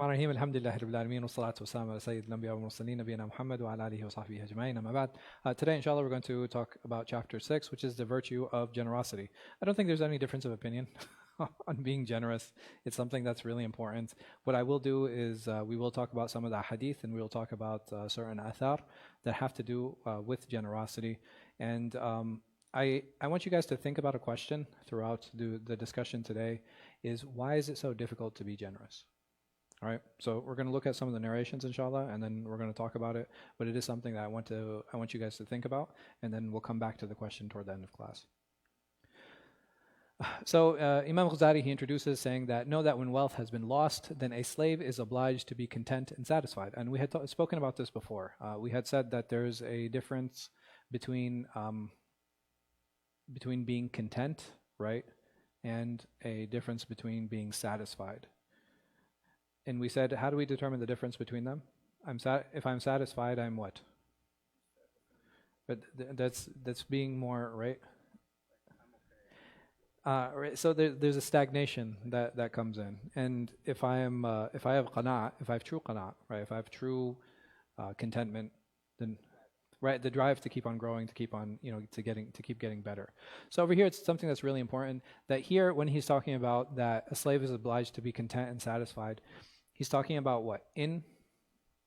الرحيم الحمد لله رب العالمين والصلاة والسلام على سيد الأنبياء والمرسلين نبينا محمد وعلى آله وصحبه أجمعين أما بعد. Today inshallah we're going to talk about chapter 6, which is the virtue of generosity. I don't think there's any difference of opinion on being generous. It's something that's really important. What I will do is we will talk about some of the hadith, and we will talk about certain athar that have to do with generosity. And I want you guys to think about a question throughout the discussion today, is why is it so difficult to be generous? All right, so we're going to look at some of the narrations, inshallah, and then we're going to talk about it. But it is something that I want you guys to think about, and then we'll come back to the question toward the end of class. So Imam Ghazāli, he introduces saying that, know that when wealth has been lost, then a slave is obliged to be content and satisfied. And we had spoken about this before. We had said that there's a difference between being content, right, and a difference between being satisfied. And we said, how do we determine the difference between them? If I'm satisfied, I'm what? But that's being more, right? Right. So there's a stagnation that comes in. And if I have qana', if I have true qana', right? If I have true contentment, then right, the drive to keep on growing, to keep on, to keep getting better. So over here, it's something that's really important. That here, when he's talking about that a slave is obliged to be content and satisfied, he's talking about what? In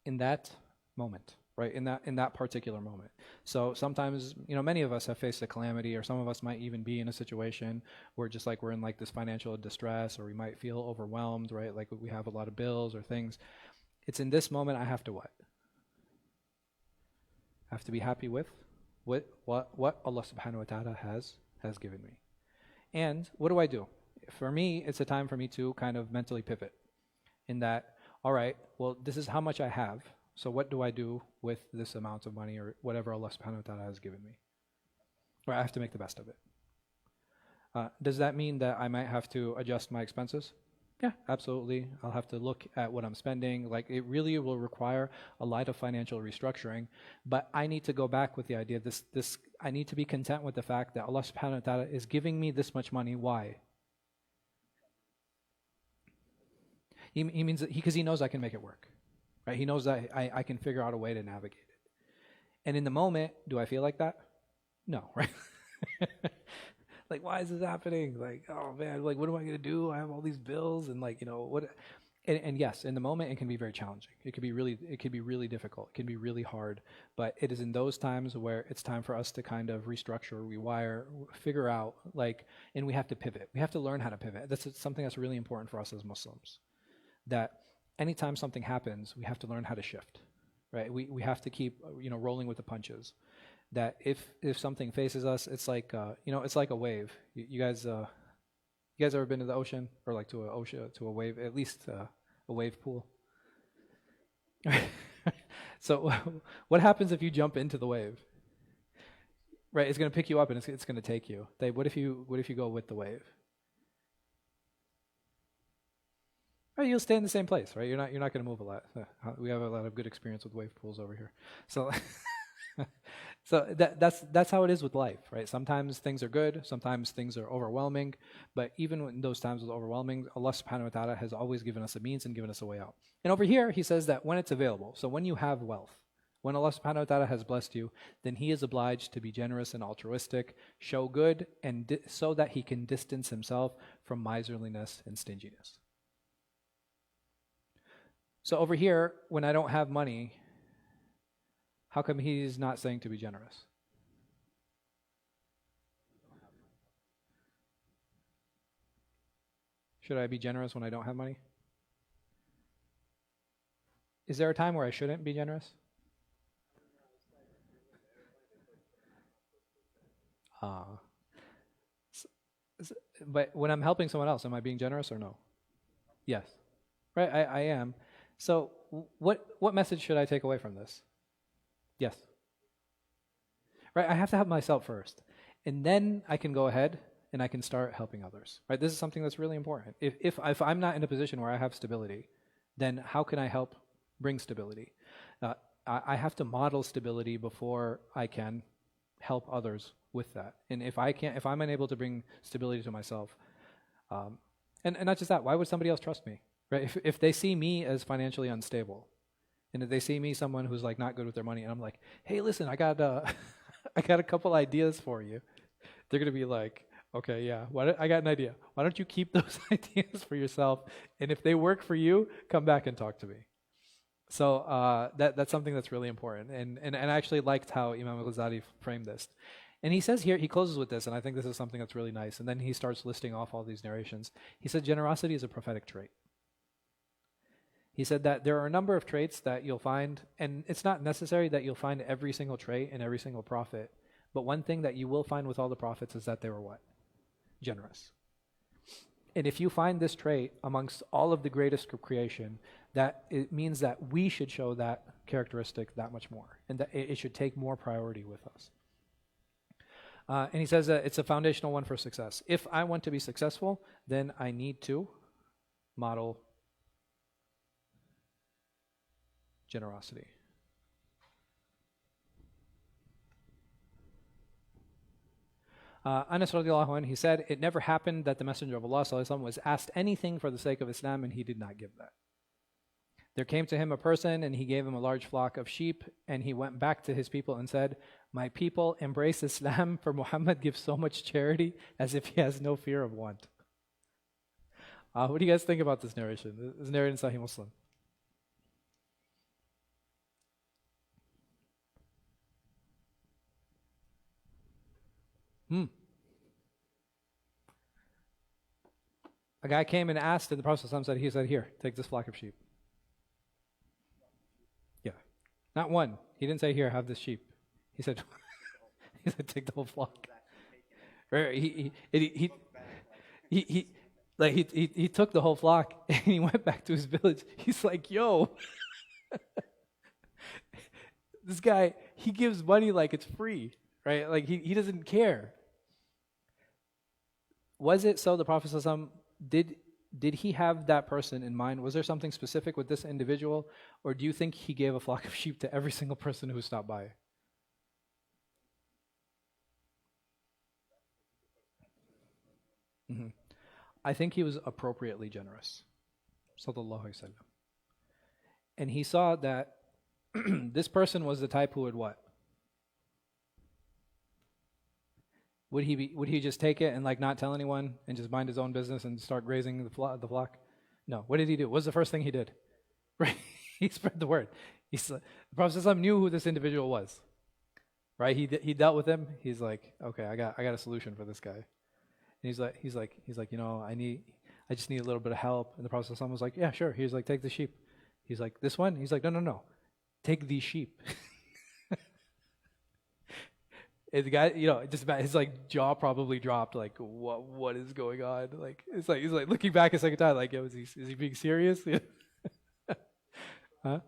that moment, right? In that particular moment. So sometimes, many of us have faced a calamity, or some of us might even be in a situation where just like we're in like this financial distress, or we might feel overwhelmed, right? Like we have a lot of bills or things. It's in this moment I have to what? I have to be happy with what Allah subhanahu wa ta'ala has given me. And what do I do? For me, it's a time for me to kind of mentally pivot. In that, all right, well, this is how much I have, so what do I do with this amount of money or whatever Allah subhanahu wa ta'ala has given me? Or I have to make the best of it. Does that mean that I might have to adjust my expenses? Yeah, absolutely. I'll have to look at what I'm spending. Like, it really will require a lot of financial restructuring, but I need to go back with the idea, I need to be content with the fact that Allah subhanahu wa ta'ala is giving me this much money. Why? He means that because he knows I can make it work, right? He knows that I can figure out a way to navigate it. And in the moment, do I feel like that? No, right? Like, why is this happening? Like, oh man, like, what am I going to do? I have all these bills, and like, what? And yes, in the moment, it can be very challenging. It could be really difficult. It can be really hard. But it is in those times where it's time for us to kind of restructure, rewire, figure out, like, and we have to pivot. We have to learn how to pivot. That's something that's really important for us as Muslims. That anytime something happens, we have to learn how to shift, right? We have to keep, rolling with the punches. That if something faces us, it's like, it's like a wave. You guys ever been to the ocean, or like to a wave, at least a wave pool? So what happens if you jump into the wave? Right, it's going to pick you up and it's going to take you. What if you go with the wave? Right, you'll stay in the same place, right? You're not going to move a lot. We have a lot of good experience with wave pools over here. So so that's how it is with life, right? Sometimes things are good, sometimes things are overwhelming, but even in those times of overwhelming, Allah subhanahu wa ta'ala has always given us a means and given us a way out. And over here, he says that when it's available, so when you have wealth, when Allah subhanahu wa ta'ala has blessed you, then he is obliged to be generous and altruistic, show good, and so that he can distance himself from miserliness and stinginess. So over here, when I don't have money, how come he's not saying to be generous? Should I be generous when I don't have money? Is there a time where I shouldn't be generous? But when I'm helping someone else, am I being generous or no? Yes. Right, I am. So what message should I take away from this? Yes. Right, I have to help myself first. And then I can go ahead and I can start helping others. Right, this is something that's really important. If I'm not in a position where I have stability, then how can I help bring stability? I have to model stability before I can help others with that. And if I'm unable to bring stability to myself, and not just that, why would somebody else trust me? right? If they see me as financially unstable, and if they see me someone who's like not good with their money, and I'm like, hey, listen, I got I got a couple ideas for you, they're gonna be like, okay, yeah, I got an idea. Why don't you keep those ideas for yourself? And if they work for you, come back and talk to me. So that's something that's really important. And I actually liked how Imam Ghazāli framed this. And he says here, he closes with this, and I think this is something that's really nice. And then he starts listing off all these narrations. He said generosity is a prophetic trait. He said that there are a number of traits that you'll find, and it's not necessary that you'll find every single trait in every single prophet, but one thing that you will find with all the prophets is that they were what? Generous. And if you find this trait amongst all of the greatest of creation, that it means that we should show that characteristic that much more, and that it should take more priority with us. And he says that it's a foundational one for success. If I want to be successful, then I need to model generosity. Anas radiallahu anhu, he said, it never happened that the Messenger of Allah sallallahu alaihi wasallam was asked anything for the sake of Islam and he did not give that. There came to him a person and he gave him a large flock of sheep, and he went back to his people and said, my people embrace Islam, for Muhammad gives so much charity as if he has no fear of want. What do you guys think about this narration? This is narrated in Sahih Muslim. A guy came and asked, and the Prophet ﷺ said, here, take this flock of sheep. Yeah. Not one. He didn't say, here, have this sheep. He said, take the whole flock. He took the whole flock and he went back to his village. He's like, yo, this guy, he gives money like it's free, right? Like he doesn't care. Was it so the Prophet ﷺ, did he have that person in mind? Was there something specific with this individual? Or do you think he gave a flock of sheep to every single person who stopped by? Mm-hmm. I think he was appropriately generous. Sallallahu Alaihi Wasallam. And he saw that this person was the type who would what? Would he just take it and like not tell anyone and just mind his own business and start grazing the flock? No. What did he do? What was the first thing he did? Right? He spread the word. The Prophet ﷺ knew who this individual was. Right? He dealt with him. He's like, okay, I got a solution for this guy. And he's like, you know, I just need a little bit of help. And the Prophet ﷺ was like, yeah, sure. He's like, take the sheep. He's like, this one? He's like, no. Take these sheep. And the guy, you know, just his like jaw probably dropped. Like, what is going on? Like, it's like he's like looking back a second time. Like, yo, is he being serious? Huh?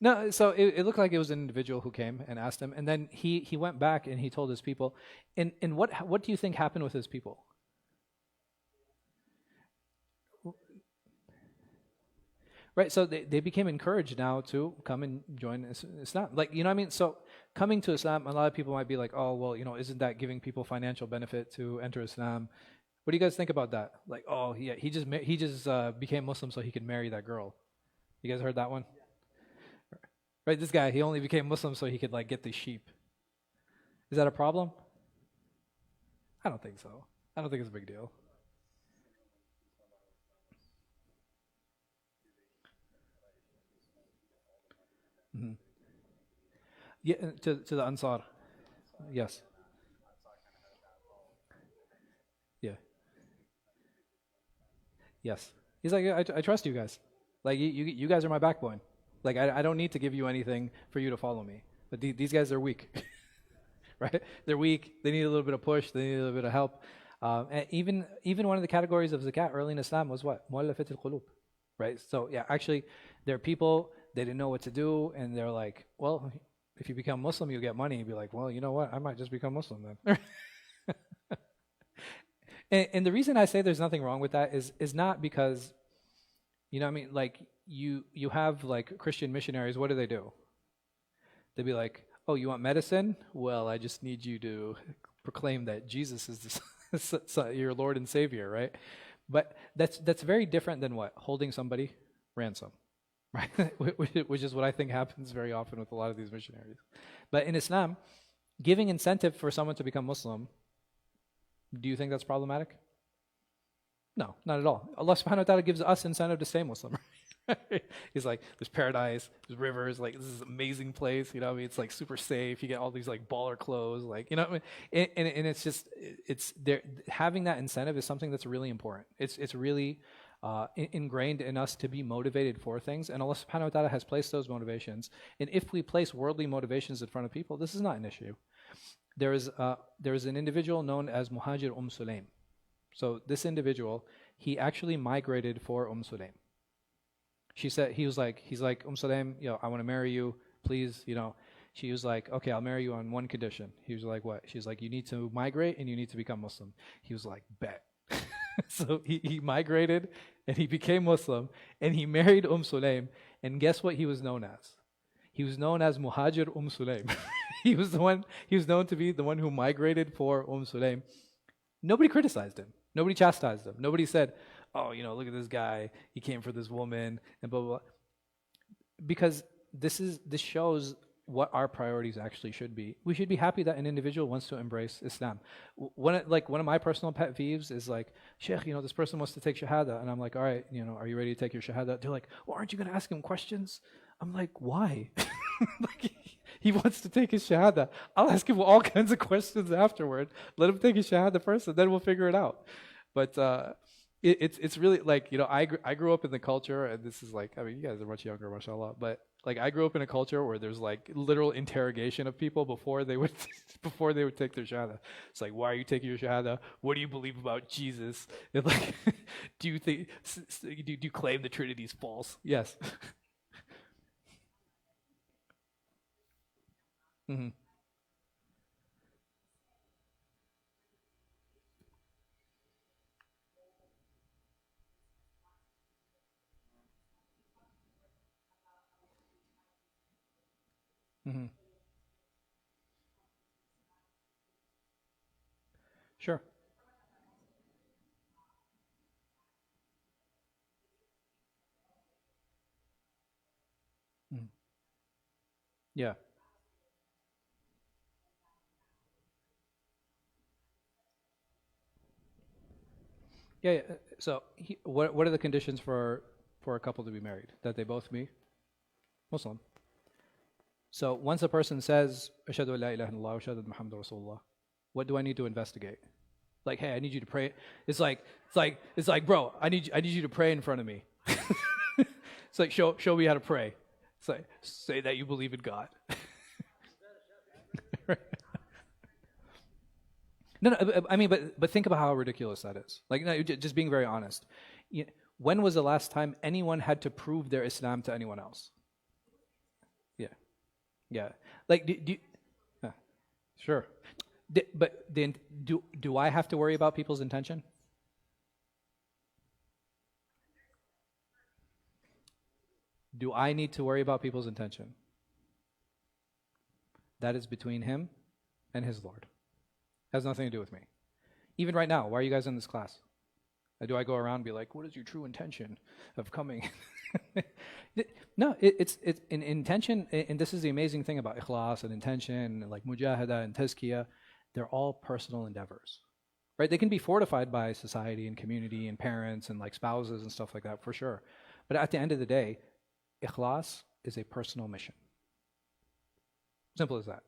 No. So it looked like it was an individual who came and asked him, and then he went back and he told his people. And what do you think happened with his people? Right, so they became encouraged now to come and join Islam. Like, you know what I mean? So coming to Islam, a lot of people might be like, oh, well, you know, isn't that giving people financial benefit to enter Islam? What do you guys think about that? Like, oh, yeah, he just became Muslim so he could marry that girl. You guys heard that one? Right, this guy, he only became Muslim so he could like get the sheep. Is that a problem? I don't think so. I don't think it's a big deal. Mm-hmm. Yeah, to the Ansar. Yes. Yeah. Yes. He's like, I trust you guys. Like you guys are my backbone. Like I don't need to give you anything for you to follow me. But these guys are weak, right? They're weak. They need a little bit of push. They need a little bit of help. And even one of the categories of zakat early in Islam was what? Mu'allafat al-qulub, right? So yeah, actually, there are people, they didn't know what to do, and they're like, well, if you become Muslim, you'll get money. You'll be like, well, you know what? I might just become Muslim then. and the reason I say there's nothing wrong with that is not because, you know what I mean, like you have like Christian missionaries, what do? They'd be like, oh, you want medicine? Well, I just need you to proclaim that Jesus is your Lord and Savior, right? But that's very different than what? Holding somebody ransom, right? Which is what I think happens very often with a lot of these missionaries. But in Islam, giving incentive for someone to become Muslim, do you think that's problematic? No, not at all. Allah subhanahu wa ta'ala gives us incentive to stay Muslim. He's like, there's paradise, there's rivers, like this is an amazing place, you know what I mean? It's like super safe, you get all these like baller clothes, like, you know what I mean? And it's just, it's there, having that incentive is something that's really important. It's really ingrained in us to be motivated for things, and Allah subhanahu wa ta'ala has placed those motivations. And if we place worldly motivations in front of people, this is not an issue. There is an individual known as Muhajir Sulaim. So this individual, he actually migrated for Sulaim. She said, he's like, Sulaim, you know, I want to marry you, please, you know. She was like, okay, I'll marry you on one condition. He was like, what? She's like, you need to migrate and you need to become Muslim. He was like, bet. So he migrated and he became Muslim and he married Sulaim. And guess what he was known as? He was known as Muhajir Sulaim. He was known to be the one who migrated for Sulaim. Nobody criticized him. Nobody chastised him. Nobody said, oh, you know, look at this guy, he came for this woman, and blah, blah, blah. Because this shows what our priorities actually should be. We should be happy that an individual wants to embrace Islam. One of my personal pet peeves is like, Sheikh, you know, this person wants to take Shahada, and I'm like, all right, you know, are you ready to take your Shahada? They're like, well, aren't you going to ask him questions? I'm like, why? Like, he wants to take his Shahada. I'll ask him all kinds of questions afterward. Let him take his Shahada first, and then we'll figure it out. But it's really like, you know, I grew up in the culture, and this is like, I mean, you guys are much younger, mashallah, but like I grew up in a culture where there's like literal interrogation of people before they would take their Shahada. It's like, why are you taking your Shahada? What do you believe about Jesus? And like, do you claim the Trinity is false? Yes. Mm-hmm. Mm-hmm. Sure. Mhm. Yeah. Yeah. Yeah. So, what are the conditions for a couple to be married? That they both be Muslim. So, once a person says, "Ashhadu an la ilaha illallah, wa ashhadu anna Muhammadur Rasulullah," what do I need to investigate? Like, hey, I need you to pray. It's like, bro, I need you to pray in front of me. It's like, show me how to pray. It's like, say that you believe in God. No, no, I mean, but think about how ridiculous that is. Like, no, just being very honest. When was the last time anyone had to prove their Islam to anyone else? Yeah, yeah. Like, uh, sure. But then, do I have to worry about people's intention? Do I need to worry about people's intention? That is between him and his Lord. Has nothing to do with me. Even right now, why are you guys in this class? Do I go around and be like, what is your true intention of coming? No, it's an intention, and this is the amazing thing about ikhlas and intention, and like mujahada and tazkiyah, they're all personal endeavors, right? They can be fortified by society and community and parents and like spouses and stuff like that, for sure. But at the end of the day, ikhlas is a personal mission. Simple as that.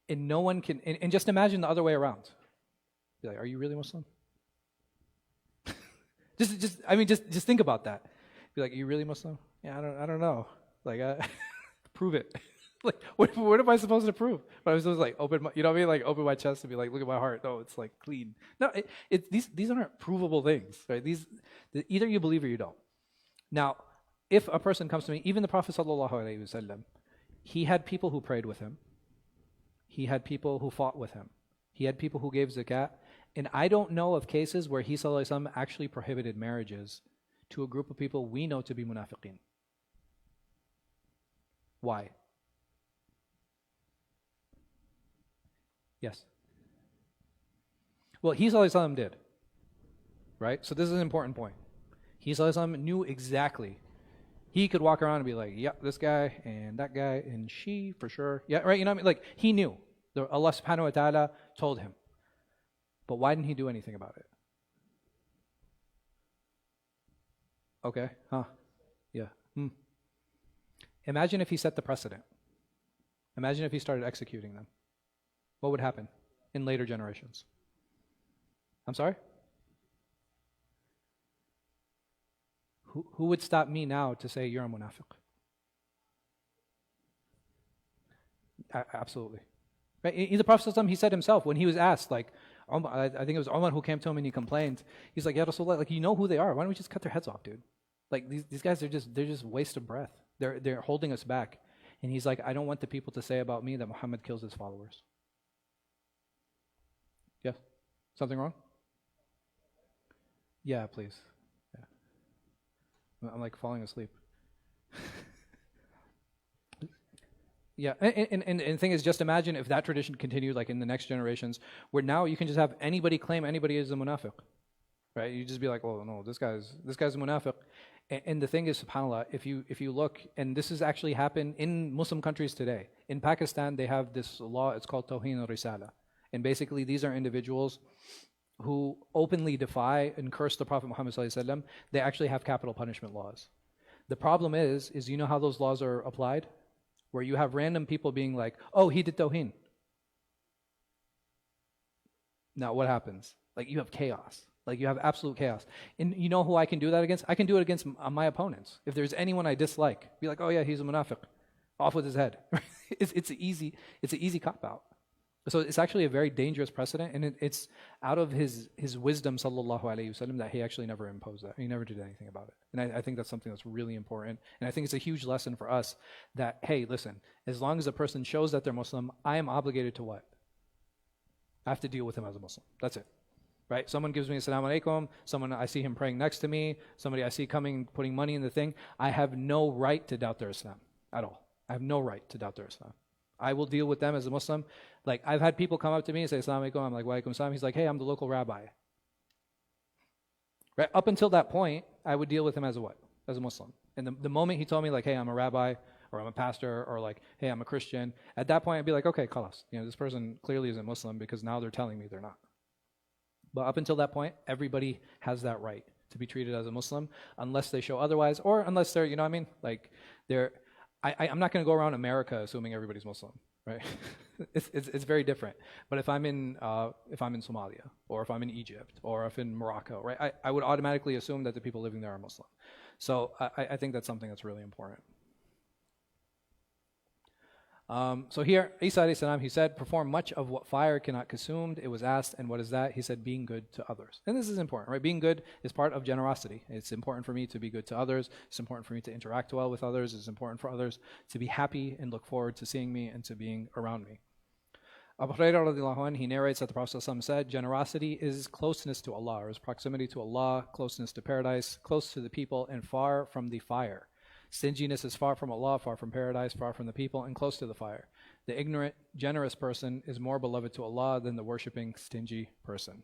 And no one can, and just imagine the other way around. Be like, are you really Muslim? just think about that. Be like, are you really Muslim? Yeah, I don't know. Like, prove it. Like, what am I supposed to prove? But I was supposed to like open my, you know what I mean? Like open my chest and be like, look at my heart. No, it's like clean. No, these aren't provable things, right? Either you believe or you don't. Now, if a person comes to me, even the Prophet ﷺ, he had people who prayed with him. He had people who fought with him. He had people who gave zakat. And I don't know of cases where he ﷺ actually prohibited marriages to a group of people we know to be munafiqeen. Why? Yes. Well, he ﷺ did. right? So this is an important point. He knew exactly. He could walk around and be like, yeah, this guy and that guy and she for sure. Yeah, right? You know what I mean? Like, he knew. Allah subhanahu wa ta'ala told him. But why didn't he do anything about it? Okay, yeah. Imagine if he set the precedent. Imagine if he started executing them. What would happen in later generations? I'm sorry? Who would stop me now to say you're a munafiq? Absolutely. Right? The Prophet ﷺ, he said himself when he was asked, like, I think it was Umar who came to him and he complained. He's like, Ya Rasulullah, like, you know who they are. Why don't we just cut their heads off, dude? Like, these guys, they're just waste of breath. They're holding us back. And he's like, I don't want the people to say about me that Muhammad kills his followers. Yes? Something wrong? Yeah, please. Yeah. I'm like falling asleep. Yeah, and the thing is, just imagine if that tradition continued like in the next generations, where now you can just have anybody claim anybody is a munafiq. Right? You just be like, oh no, this guy's a munafiq. And the thing is, subhanAllah, if you look, and this has actually happened in Muslim countries today. In Pakistan, they have this law, it's called Tawheen al-Risala. And basically, these are individuals who openly defy and curse the Prophet Muhammad ﷺ. They actually have capital punishment laws. The problem is you know how those laws are applied? Where you have random people being like, oh, he did Tawheen. Now, what happens? Like, you have chaos. Like, you have absolute chaos. And you know who I can do that against? I can do it against my opponents. If there's anyone I dislike, be like, oh yeah, he's a munafiq. Off with his head. It's an easy cop-out. So it's actually a very dangerous precedent, and it's out of his wisdom, sallallahu alayhi wasallam, that he actually never imposed that. He never did anything about it. And I think that's something that's really important. And I think it's a huge lesson for us that, hey, listen, as long as a person shows that they're Muslim, I am obligated to what? I have to deal with him as a Muslim. That's it. Right? Someone gives me assalamu alaikum, someone I see him praying next to me, somebody I see coming, putting money in the thing, I have no right to doubt their Islam at all. I have no right to doubt their Islam. I will deal with them as a Muslim. Like, I've had people come up to me and say, assalamu alaikum. I'm like, wa alaikum salam. He's like, hey, I'm the local rabbi. Right? Up until that point, I would deal with him as a what? As a Muslim. And the moment he told me, like, hey, I'm a rabbi, or I'm a pastor, or like, hey, I'm a Christian, at that point, I'd be like, okay, khalas. You know, this person clearly isn't Muslim because now they're telling me they're not. But up until that point, everybody has that right to be treated as a Muslim unless they show otherwise, or unless they're, you know what I mean? Like, I'm not going to go around America assuming everybody's Muslim, right? it's very different. But if I'm in Somalia, or if I'm in Egypt, or if in Morocco, right, I would automatically assume that the people living there are Muslim. So I think that's something that's really important. So here, Isa alayhi salam, he said, perform much of what fire cannot consume. It was asked, and what is that? He said, being good to others. And this is important, right? Being good is part of generosity. It's important for me to be good to others. It's important for me to interact well with others. It's important for others to be happy and look forward to seeing me and to being around me. Abu Hurairah radiallahu anhu, he narrates that the Prophet ﷺ said, generosity is closeness to Allah, or is proximity to Allah, closeness to paradise, close to the people, and far from the fire. Stinginess is far from Allah, far from paradise, far from the people, and close to the fire. The ignorant, generous person is more beloved to Allah than the worshipping, stingy person.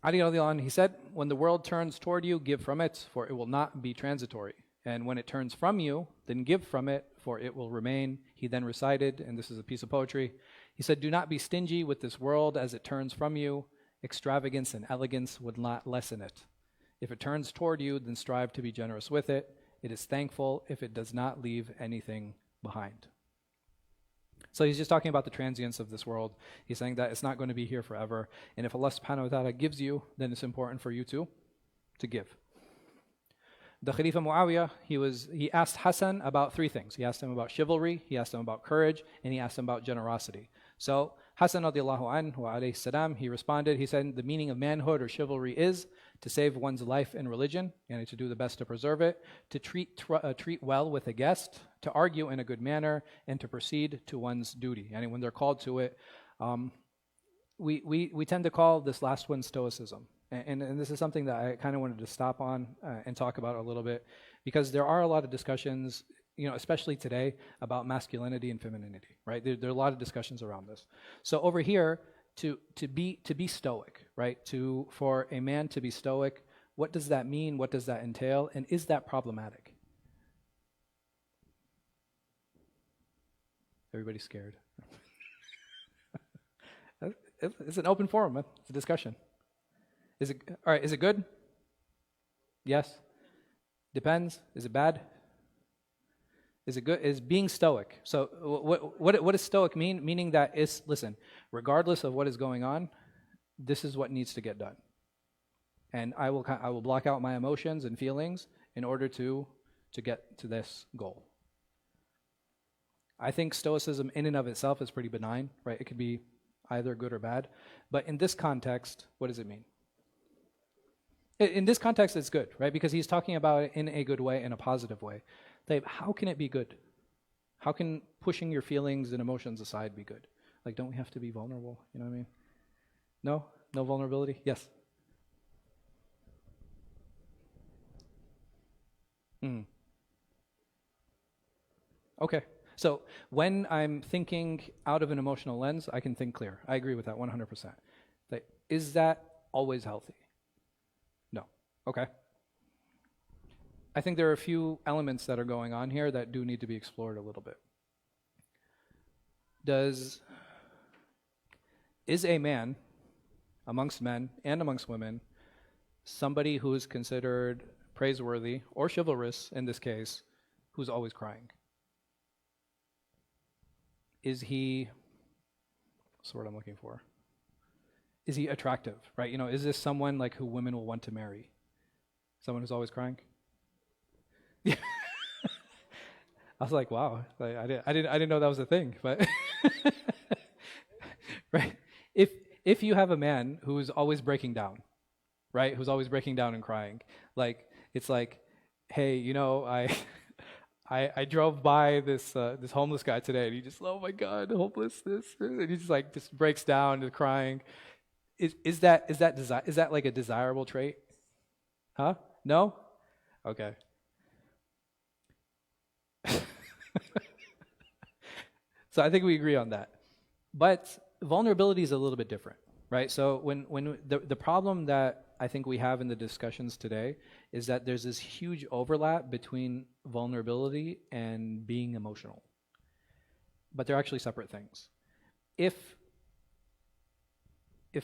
Ali radiallahu anhu, he said, when the world turns toward you, give from it, for it will not be transitory. And when it turns from you, then give from it, for it will remain. He then recited, and this is a piece of poetry, he said, do not be stingy with this world as it turns from you. Extravagance and elegance would not lessen it. If it turns toward you, then strive to be generous with it. It is thankful if it does not leave anything behind. So he's just talking about the transience of this world. He's saying that it's not going to be here forever. And if Allah subhanahu wa ta'ala gives you, then it's important for you to give. The Khalifa Muawiyah, he asked Hassan about three things. He asked him about chivalry, he asked him about courage, and he asked him about generosity. So Hassan radiallahu anhu wa alayhi salam, he responded, he said, the meaning of manhood or chivalry is to save one's life and religion, and to do the best to preserve it, to treat well with a guest, to argue in a good manner, and to proceed to one's duty. And when they're called to it, we tend to call this last one stoicism. And this is something that I kind of wanted to stop on and talk about a little bit, because there are a lot of discussions, especially today, about masculinity and femininity, right? There are a lot of discussions around this. So over here, to be stoic, right? For a man to be stoic, what does that mean? What does that entail? And is that problematic? Everybody's scared. It's an open forum, man. It's a discussion. Is it good? Yes. Depends. Is it bad? Is it good? Is being stoic. So what does stoic mean? Meaning that listen, regardless of what is going on, this is what needs to get done. And I will block out my emotions and feelings in order to get to this goal. I think stoicism in and of itself is pretty benign, right? It could be either good or bad. But in this context, what does it mean? In this context, it's good, right? Because he's talking about it in a good way, in a positive way. Like, how can it be good? How can pushing your feelings and emotions aside be good? Like, don't we have to be vulnerable? You know what I mean? No? No vulnerability? Yes? Okay. So when I'm thinking out of an emotional lens, I can think clear. I agree with that 100%. Like, is that always healthy? No. Okay. I think there are a few elements that are going on here that do need to be explored a little bit. Is a man, amongst men and amongst women, somebody who is considered praiseworthy or chivalrous in this case, who's always crying? Is he, what's the word I'm looking for? Is he attractive, right? Is this someone like who women will want to marry? Someone who's always crying? Yeah. I was like, wow, I didn't know that was a thing, but right. If you have a man who is always breaking down, right? Who's always breaking down and crying, like it's like, hey, I drove by this homeless guy today, and he just, oh my God, homelessness, and he just breaks down and crying. Is that like a desirable trait? Huh? No? Okay. So I think we agree on that. But vulnerability is a little bit different, right? So when the problem that I think we have in the discussions today is that there's this huge overlap between vulnerability and being emotional. But they're actually separate things. If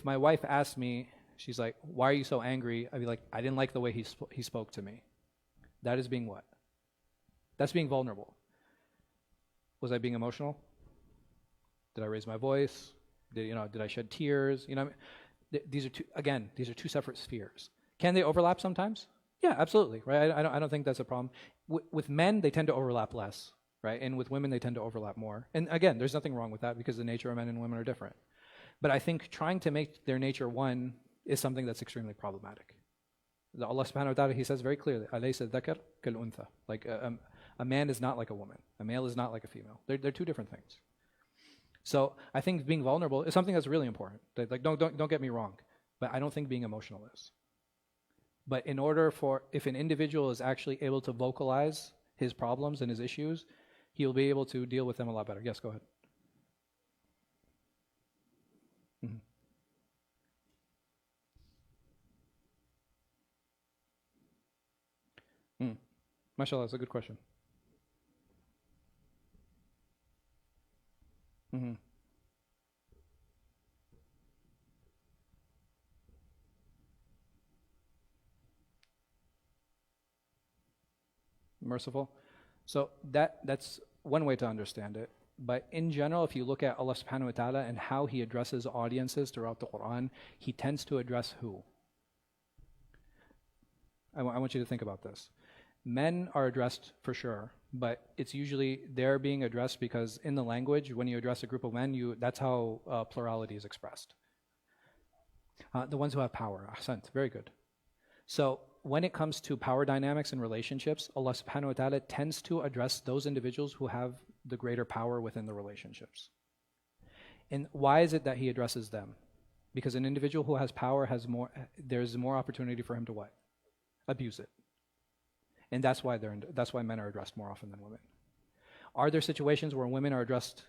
my wife asked me, she's like, why are you so angry? I'd be like, I didn't like the way he spoke to me. That is being what? That's being vulnerable. Was I being emotional? Did I raise my voice? Did I shed tears? These are two separate spheres. Can they overlap sometimes? Yeah, absolutely. Right? I don't think that's a problem. With men, they tend to overlap less, right? And with women, they tend to overlap more. And again, there's nothing wrong with that because the nature of men and women are different. But I think trying to make their nature one is something that's extremely problematic. Allah subhanahu wa ta'ala, He says very clearly, أَلَيْسَ الذَّكَرُ كَالْأُنْثَى. Like a man is not like a woman. A male is not like a female. They're two different things. So I think being vulnerable is something that's really important. Like don't get me wrong, but I don't think being emotional is. But in order if an individual is actually able to vocalize his problems and his issues, he'll be able to deal with them a lot better. Yes, go ahead. MashaAllah, that's a good question. Merciful. So that's one way to understand it. But in general, if you look at Allah subhanahu wa ta'ala and how He addresses audiences throughout the Quran, He tends to address who? I want you to think about this. Men are addressed for sure, but it's usually they're being addressed because in the language, when you address a group of men, that's how plurality is expressed. The ones who have power. Ahsant, very good. So when it comes to power dynamics and relationships, Allah subhanahu wa ta'ala tends to address those individuals who have the greater power within the relationships. And why is it that He addresses them? Because an individual who has power there's more opportunity for him to what? Abuse it. And that's why men are addressed more often than women. Are there situations where women are addressed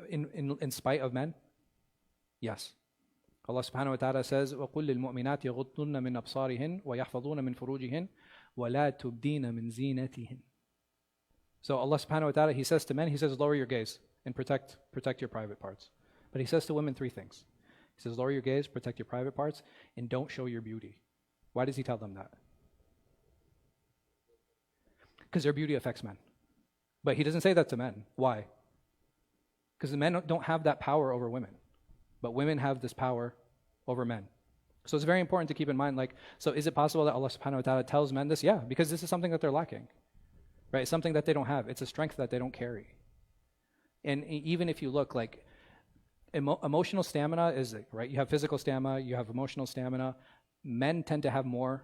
in spite of men? Yes. Allah subhanahu wa ta'ala says, وَقُلْ لِلْمُؤْمِنَاتِ يَغُضُّنَّ مِنْ أَبْصَارِهِنْ وَيَحْفَظُونَ مِنْ فُرُوجِهِنْ وَلَا تُبْدِينَ مِنْ زِينَتِهِنْ. So Allah subhanahu wa ta'ala, He says to men, He says, lower your gaze and protect your private parts. But He says to women 3 things. He says, lower your gaze, protect your private parts, and don't show your beauty. Why does He tell them that? Because their beauty affects men. But He doesn't say that to men. Why? Because the men don't have that power over women. But women have this power over men. So it's very important to keep in mind, like, so is it possible that Allah subhanahu wa ta'ala tells men this? Yeah, because this is something that they're lacking. Right? It's something that they don't have. It's a strength that they don't carry. And even if you look, like, emotional stamina is, right, you have physical stamina, you have emotional stamina. Men tend to have more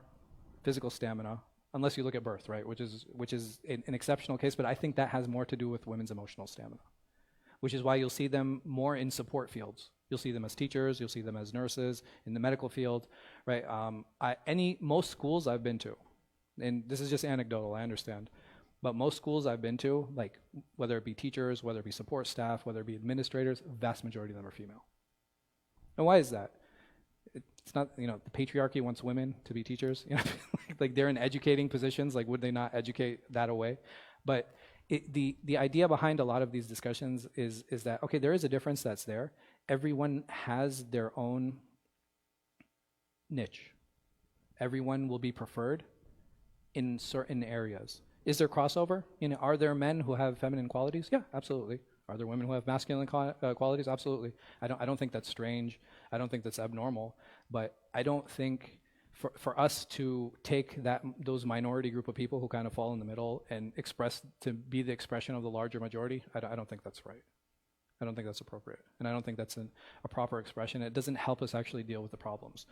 physical stamina, unless you look at birth, right, which is an exceptional case, but I think that has more to do with women's emotional stamina, which is why you'll see them more in support fields. You'll see them as teachers, you'll see them as nurses, in the medical field, right? Most schools I've been to, and this is just anecdotal, I understand, but most schools I've been to, like, whether it be teachers, whether it be support staff, whether it be administrators, vast majority of them are female. And why is that? It's not, the patriarchy wants women to be teachers, like they're in educating positions, like would they not educate that away? But the idea behind a lot of these discussions is that, okay, there is a difference that's there. Everyone has their own niche. Everyone will be preferred in certain areas. Is there crossover? Are there men who have feminine qualities? Yeah, absolutely. Are there women who have masculine qualities? Absolutely. I don't think that's strange. I don't think that's abnormal. But I don't think for us to take those minority group of people who kind of fall in the middle and express to be the expression of the larger majority, I don't think that's right. I don't think that's appropriate. And I don't think that's a proper expression. It doesn't help us actually deal with the problems.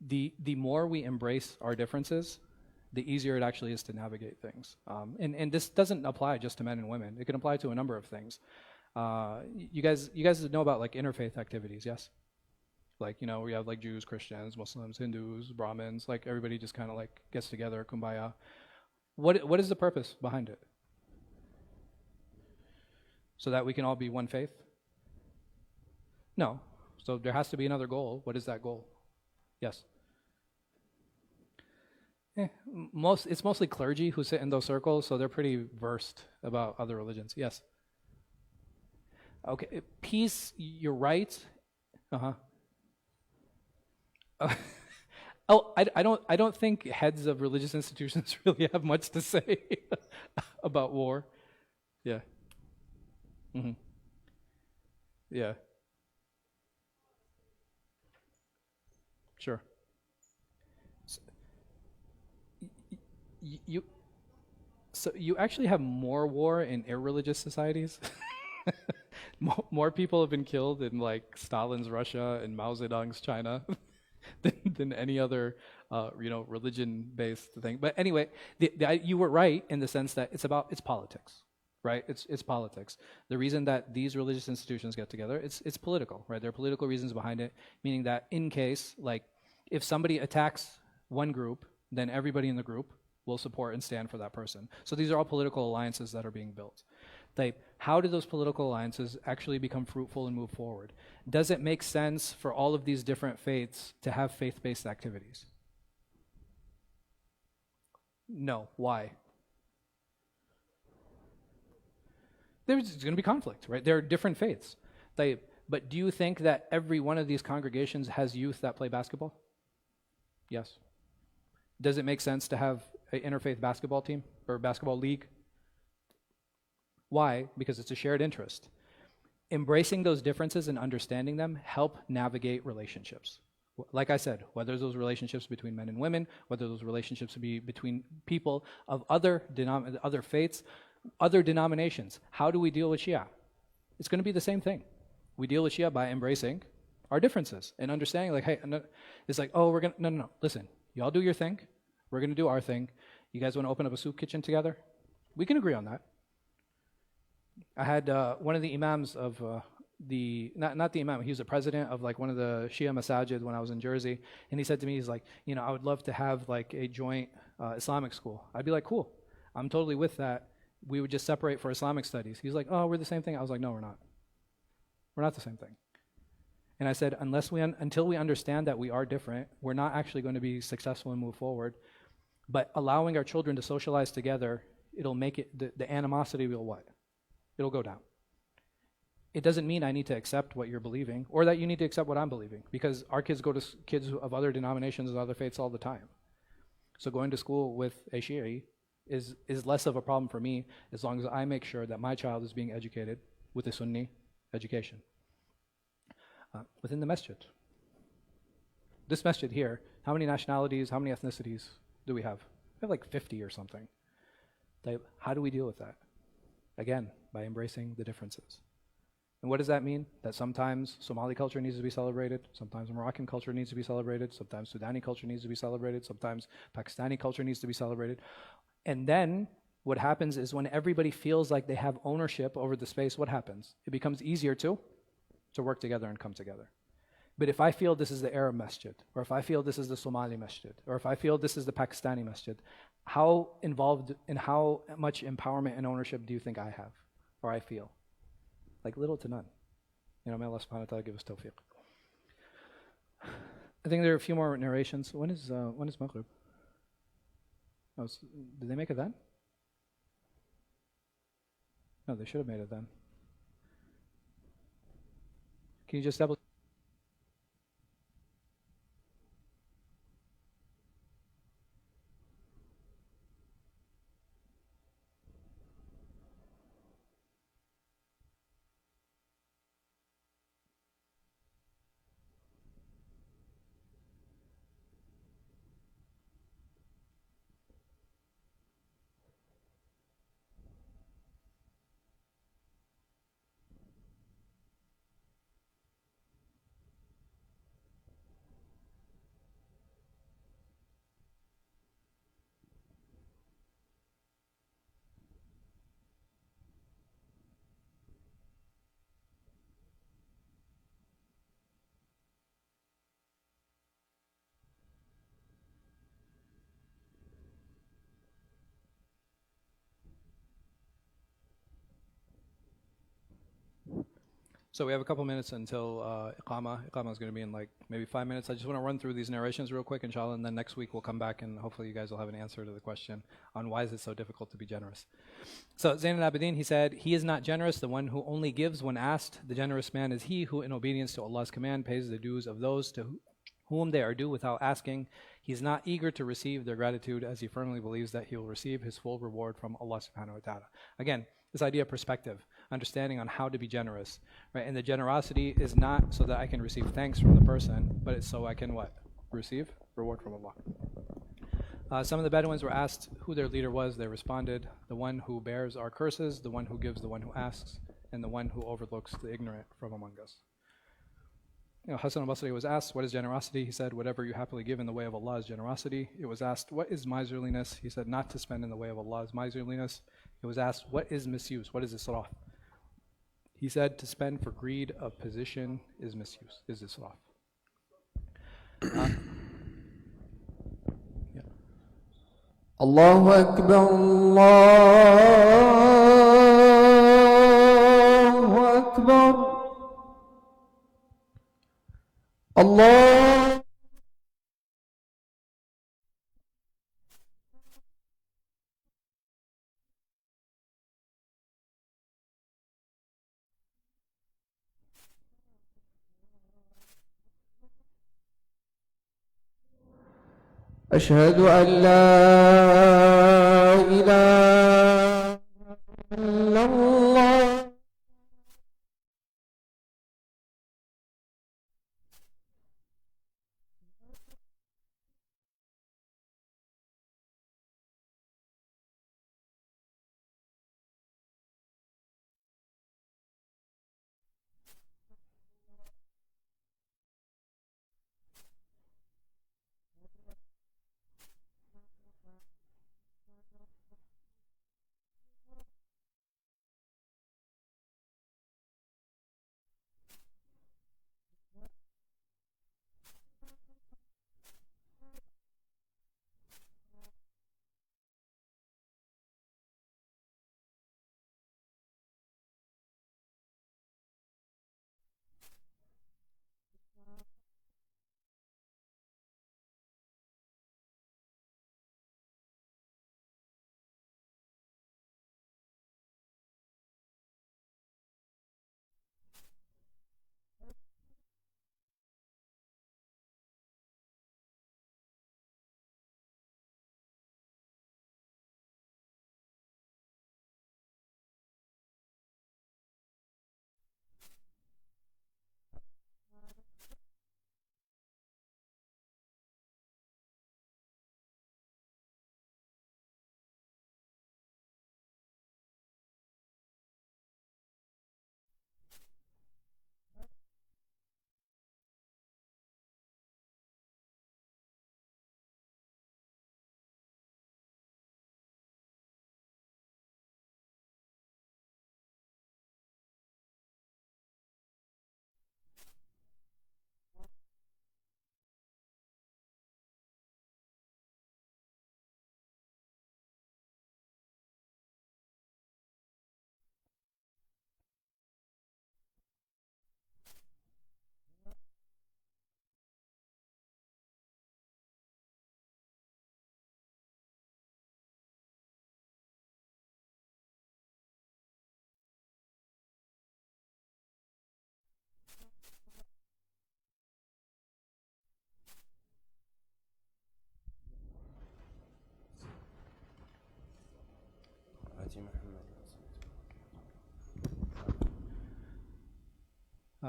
The more we embrace our differences, the easier it actually is to navigate things. And this doesn't apply just to men and women. It can apply to a number of things. You guys know about, like, interfaith activities, yes? Like, we have, like, Jews, Christians, Muslims, Hindus, Brahmins, like everybody just kind of like gets together, kumbaya. What is the purpose behind it? So that we can all be one faith? No. So there has to be another goal. What is that goal? Yes. It's mostly clergy who sit in those circles, so they're pretty versed about other religions. Yes. Okay, peace. You're right. I don't think heads of religious institutions really have much to say about war. Yeah. Yeah. Sure. So you actually have more war in irreligious societies. More people have been killed in, like, Stalin's Russia and Mao Zedong's China than any other religion-based thing. But anyway, you were right in the sense that it's politics, right? It's politics. The reason that these religious institutions get together, it's political, right? There are political reasons behind it, meaning that in case, like, if somebody attacks one group, then everybody in the group will support and stand for that person. So these are all political alliances that are being built. How do those political alliances actually become fruitful and move forward? Does it make sense for all of these different faiths to have faith-based activities? No. Why? There's going to be conflict, right? There are different faiths. But do you think that every one of these congregations has youth that play basketball? Yes. Does it make sense to have an interfaith basketball team or basketball league? Why? Because it's a shared interest. Embracing those differences and understanding them help navigate relationships. Like I said, whether those relationships between men and women, whether those relationships be between people of other faiths, other denominations. How do we deal with Shia? It's going to be the same thing. We deal with Shia by embracing our differences and understanding, like, hey, it's like, oh, no, listen, y'all do your thing. We're going to do our thing. You guys want to open up a soup kitchen together? We can agree on that. I had one of the imams of not the imam, he was the president of, like, one of the Shia masajid when I was in Jersey, and he said to me, he's like, I would love to have, like, a joint Islamic school. I'd be like, cool, I'm totally with that. we would just separate for Islamic studies. He's like, oh, we're the same thing. I was like, no, we're not. We're not the same thing. And I said, until we understand that we are different, we're not actually going to be successful and move forward. But allowing our children to socialize together, it'll make it, the animosity will what? It'll go down. It doesn't mean I need to accept what you're believing or that you need to accept what I'm believing, because our kids go to kids of other denominations and other faiths all the time. So going to school with a Shi'i is less of a problem for me as long as I make sure that my child is being educated with a Sunni education. Within the masjid. This masjid here, how many nationalities, how many ethnicities do we have? We have like 50 or something. How do we deal with that? Again, by embracing the differences. And what does that mean? That sometimes Somali culture needs to be celebrated, sometimes Moroccan culture needs to be celebrated, sometimes Sudani culture needs to be celebrated, sometimes Pakistani culture needs to be celebrated. And then what happens is when everybody feels like they have ownership over the space, what happens? It becomes easier to work together and come together. But if I feel this is the Arab masjid, or if I feel this is the Somali masjid, or if I feel this is the Pakistani masjid, how involved and how much empowerment and ownership do you think I have, or I feel? Like little to none. May Allah subhanahu wa ta'ala give us tawfiq. I think there are a few more narrations. When is Maghrib? Oh, did they make it then? No, they should have made it then. Can you just double? So we have a couple minutes until Iqama. Iqama is going to be in like maybe 5 minutes. I just want to run through these narrations real quick, inshallah, and then next week we'll come back and hopefully you guys will have an answer to the question on why is it so difficult to be generous. So Zayn al-Abidin, he said, he is not generous, the one who only gives when asked. The generous man is he who in obedience to Allah's command pays the dues of those to whom they are due without asking. He is not eager to receive their gratitude as he firmly believes that he will receive his full reward from Allah subhanahu wa ta'ala. Again, this idea of perspective, understanding on how to be generous, right? And the generosity is not so that I can receive thanks from the person, but it's so I can what? Receive reward from Allah. Some of the Bedouins were asked who their leader was. They responded, the one who bears our curses, the one who gives, the one who asks, and the one who overlooks the ignorant from among us. Hassan al-Basri was asked, what is generosity? He said, whatever you happily give in the way of Allah is generosity. It was asked, what is miserliness? He said, not to spend in the way of Allah is miserliness. It was asked, what is misuse? What is israf? He said, to spend for greed of position is misuse, is israf. Allahu Akbar, Allahu Akbar. Allah أشهد أن لا إله إلا الله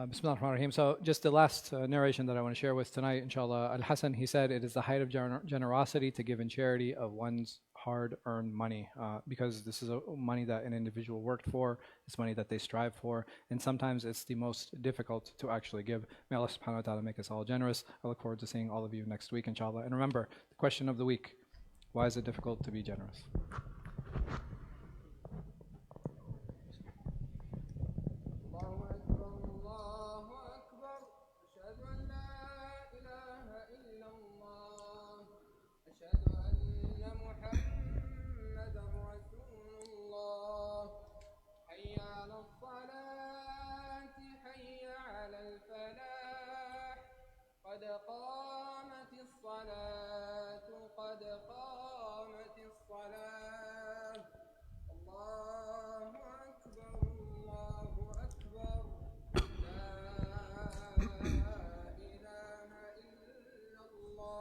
Bismillah ar-Rahman ar-Rahim. So just the last narration that I want to share with tonight, inshallah. Al-Hasan, he said, it is the height of generosity to give in charity of one's hard-earned money, because this is money that an individual worked for, it's money that they strive for, and sometimes it's the most difficult to actually give. May Allah subhanahu wa ta'ala make us all generous. I look forward to seeing all of you next week, inshallah. And remember, the question of the week, why is it difficult to be generous? قد قامت الصلاة قد قامت الصلاة الله أكبر الله أكبر لا إله إلا الله.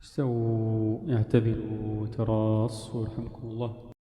استووا اعتدلوا تراصوا رحمكم الله.